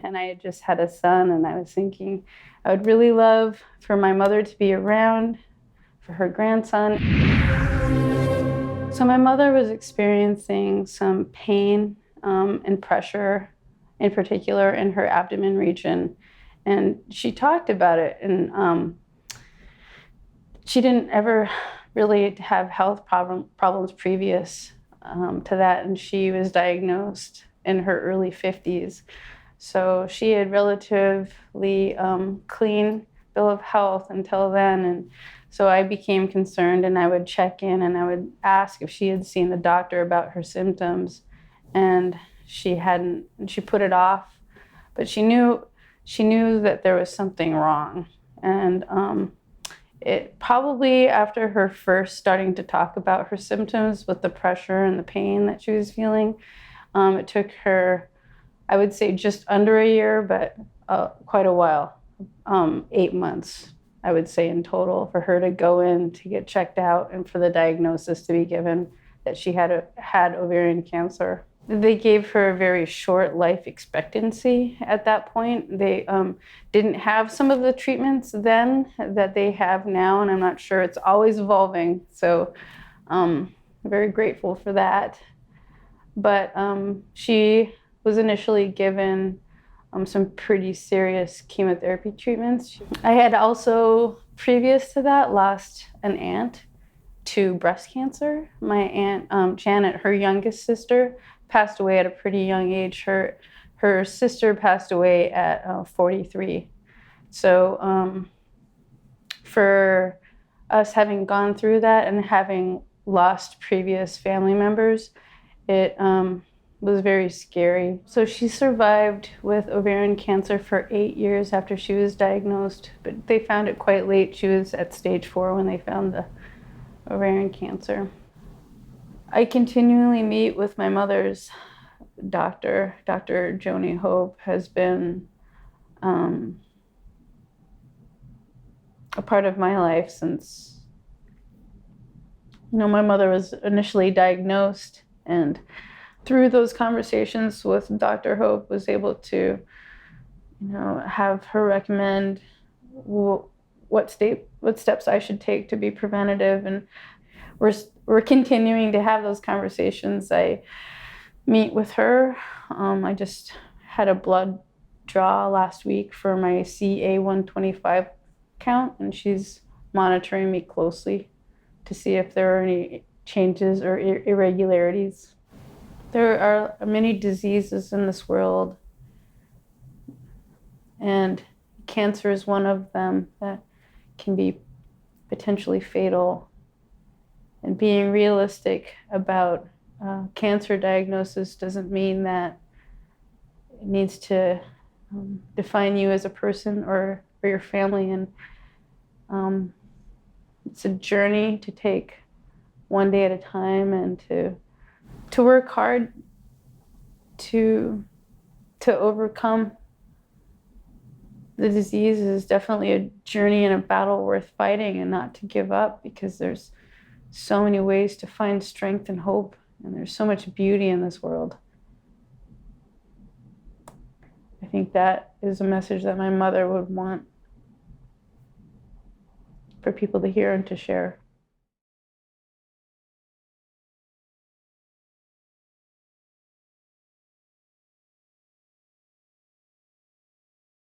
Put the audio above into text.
and I had just had a son, and I was thinking I would really love for my mother to be around for her grandson. So my mother was experiencing some pain and pressure, in particular in her abdomen region, and she talked about it, and she didn't ever really have health problems previous to that, and she was diagnosed in her early 50s. So she had relatively clean bill of health until then, and so I became concerned, and I would check in and I would ask if she had seen the doctor about her symptoms, and she hadn't. And she put it off, but she knew that there was something wrong, and it probably after her first starting to talk about her symptoms with the pressure and the pain that she was feeling, it took her, I would say, just under a year, but quite a while, 8 months, I would say in total, for her to go in to get checked out and for the diagnosis to be given that she had ovarian cancer. They gave her a very short life expectancy at that point. They didn't have some of the treatments then that they have now, and I'm not sure, it's always evolving. So I'm very grateful for that. But she was initially given some pretty serious chemotherapy treatments. I had also, previous to that, lost an aunt to breast cancer. My aunt Janet, her youngest sister, passed away at a pretty young age. Her sister passed away at 43. So for us having gone through that and having lost previous family members, it was very scary. So she survived with ovarian cancer for 8 years after she was diagnosed, but they found it quite late. She was at stage 4 when they found the ovarian cancer. I continually meet with my mother's doctor. Dr. Joanie Hope has been a part of my life since, my mother was initially diagnosed, and through those conversations with Dr. Hope was able to, have her recommend what steps I should take to be preventative, and we're continuing to have those conversations. I meet with her. I just had a blood draw last week for my CA-125 count, and she's monitoring me closely to see if there are any changes or irregularities. There are many diseases in this world, and cancer is one of them that can be potentially fatal. And being realistic about cancer diagnosis doesn't mean that it needs to define you as a person or your family. And it's a journey to take one day at a time, and to work hard to overcome the disease is definitely a journey and a battle worth fighting, and not to give up, because there's so many ways to find strength and hope, and there's so much beauty in this world. I think that is a message that my mother would want for people to hear and to share.